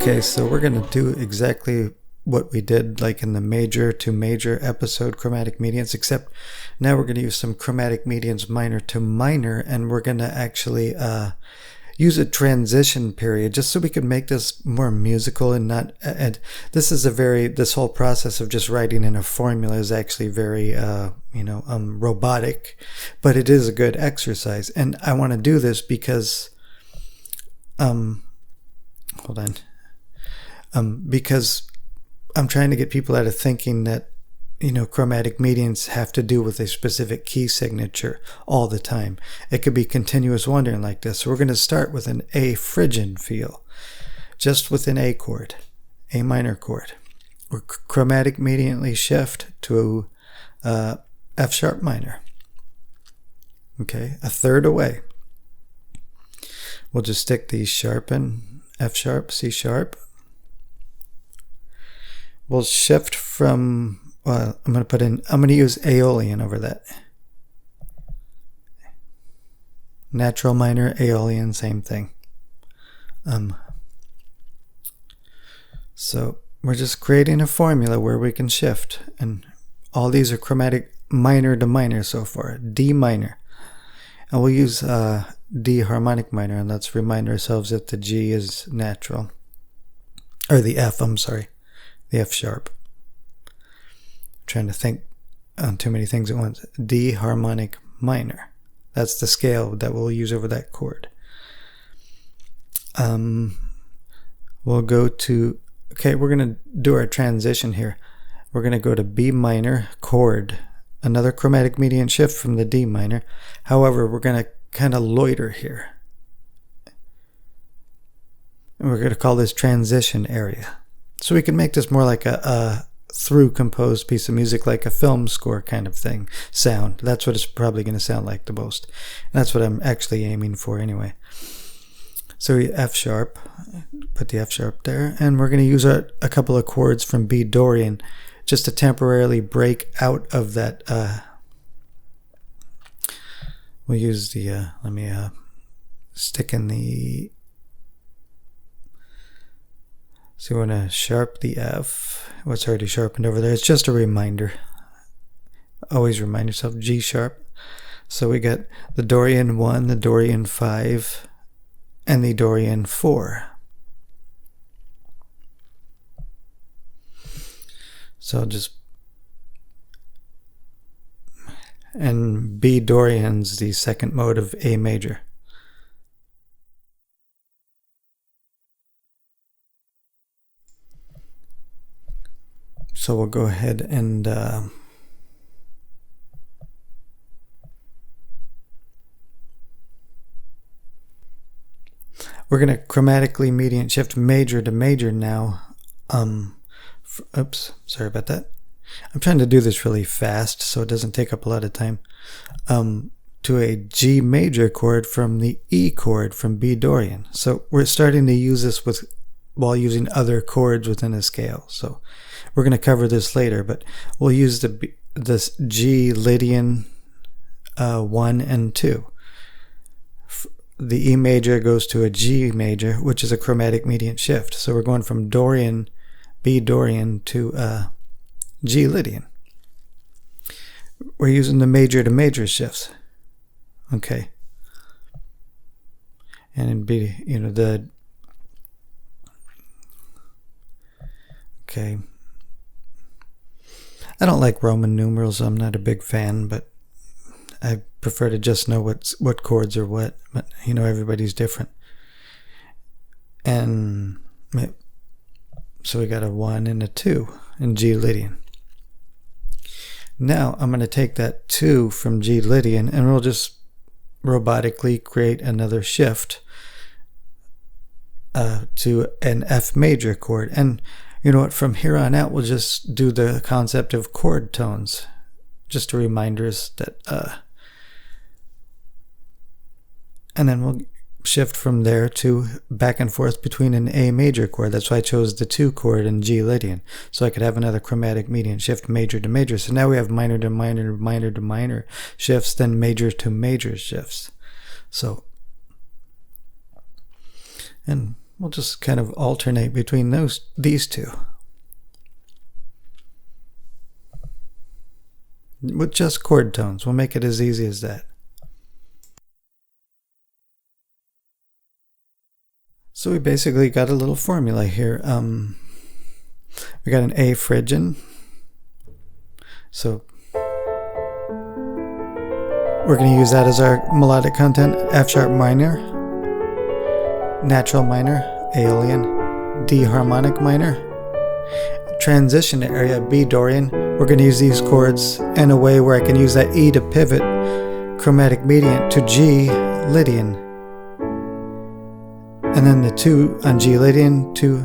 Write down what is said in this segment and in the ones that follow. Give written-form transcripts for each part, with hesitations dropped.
Okay, so we're going to do exactly what we did like in the major to major episode, chromatic medians, except now we're going to use some chromatic medians minor to minor, and we're going to actually use a transition period just so we can make this more musical and not, and this whole process of just writing in a formula is actually very, robotic, but it is a good exercise. And I want to do this because, because I'm trying to get people out of thinking that, chromatic medians have to do with a specific key signature all the time. It could be continuous wandering like this. So we're going to start with an A Phrygian feel, just with an A chord, A minor chord. We're chromatic mediantly shift to F sharp minor. Okay, a third away. We'll just stick these sharp in F sharp, C sharp. We'll shift from, I'm going to use Aeolian over that. Natural minor, Aeolian, same thing. So we're just creating a formula where we can shift, and all these are chromatic minor to minor so far. D minor. And we'll use D harmonic minor, and let's remind ourselves that the G is natural. Or the F, the F sharp. I'm trying to think on too many things at once. D harmonic minor. That's the scale that we'll use over that chord. We'll go to, we're going to do our transition here. We're going to go to B minor chord, another chromatic median shift from the D minor. However, we're going to kind of loiter here. And we're going to call this transition area. So we can make this more like a through composed piece of music, like a film score kind of thing, sound. That's what it's probably going to sound like the most. And that's what I'm actually aiming for anyway. So F sharp, put the F sharp there, and we're going to use a couple of chords from B Dorian just to temporarily break out of that. We'll use the, let me stick in the, so we want to sharp the F, what's already sharpened over there. It's just a reminder. Always remind yourself, G sharp. So we got the Dorian 1, the Dorian 5, and the Dorian 4. So just, and B Dorian's the second mode of A major. So we'll go ahead and we're going to chromatically median shift major to major now. Oops, sorry about that. I'm trying to do this really fast so it doesn't take up a lot of time. To a G major chord from the E chord from B Dorian. So we're starting to use this while using other chords within a scale. So we're going to cover this later, but we'll use this G Lydian 1 and 2. The E major goes to a G major, which is a chromatic median shift. So we're going from Dorian, B Dorian to G Lydian. We're using the major to major shifts. Okay. And in B, okay. I don't like Roman numerals, so I'm not a big fan, but I prefer to just know what chords are what, but everybody's different. And so we got a 1 and a 2 in G Lydian. Now I'm going to take that 2 from G Lydian and we'll just robotically create another shift to an F major chord. And you know what, from here on out we'll just do the concept of chord tones, just a reminder that and then we'll shift from there to back and forth between an A major chord. That's why I chose the 2 chord in G Lydian, so I could have another chromatic median shift major to major. So now we have minor to minor, minor to minor shifts, then major to major shifts. So, and we'll just kind of alternate between these two with just chord tones. We'll make it as easy as that. So we basically got a little formula here. We got an A Phrygian. So we're going to use that as our melodic content. F sharp minor, natural minor, Aeolian, D harmonic minor. Transition area, B Dorian. We're going to use these chords in a way where I can use that E to pivot chromatic mediant to G Lydian. And then the 2 on G Lydian to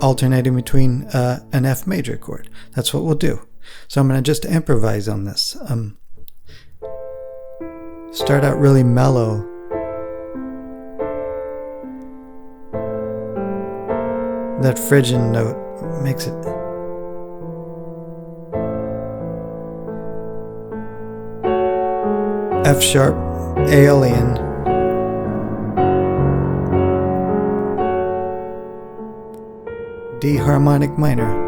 alternating between an F major chord. That's what we'll do. So I'm going to just improvise on this. Start out really mellow. That Phrygian note makes it. F sharp, Aeolian. D harmonic minor.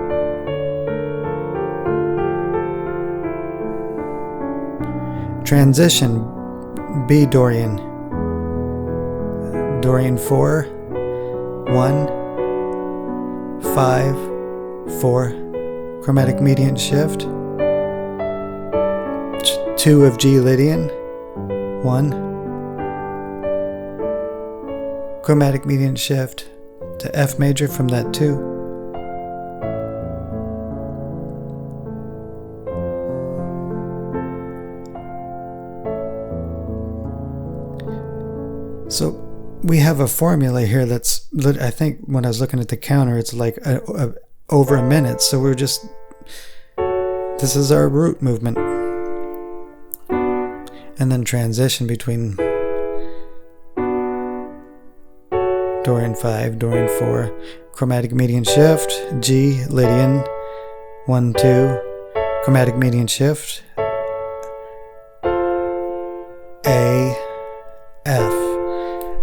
Transition, B Dorian. Dorian 4, 1, 5, 4. Chromatic mediant shift. 2 of G Lydian. 1. Chromatic mediant shift to F major from that 2. So we have a formula here that's, I think when I was looking at the counter, it's like over a minute. So we're just, this is our root movement. And then transition between Dorian 5, Dorian 4, chromatic mediant shift, G, Lydian, 1, 2, chromatic mediant shift, A, F.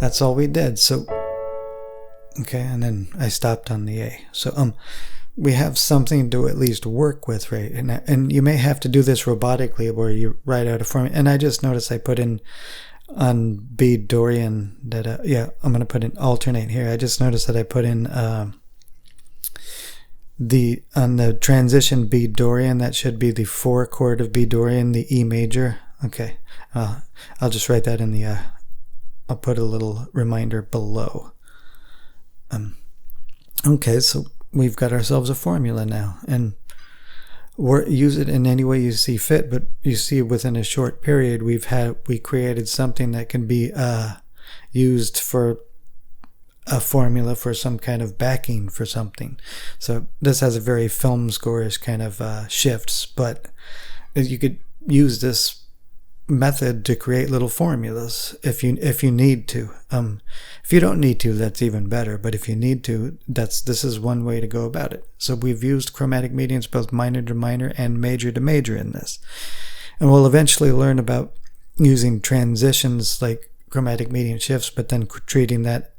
That's all we did. So, okay, and then I stopped on the A. So, we have something to at least work with, right? And you may have to do this robotically where you write out a formula. And I just noticed I put in on B Dorian that, yeah, I'm going to put in alternate here. I just noticed that I put in on the transition B Dorian, that should be the 4 chord of B Dorian, the E major. Okay, I'll just write that in the, I'll put a little reminder below. Okay, so we've got ourselves a formula now, and use it in any way you see fit. But you see, within a short period, we created something that can be used for a formula for some kind of backing for something. So this has a very film score-ish kind of shifts, but you could use this method to create little formulas if you need to. If you don't need to, that's even better, but if you need to, this is one way to go about it. So we've used chromatic mediants both minor to minor and major to major in this, and we'll eventually learn about using transitions like chromatic mediant shifts, but then treating that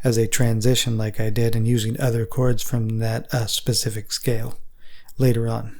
as a transition like I did, and using other chords from that specific scale later on.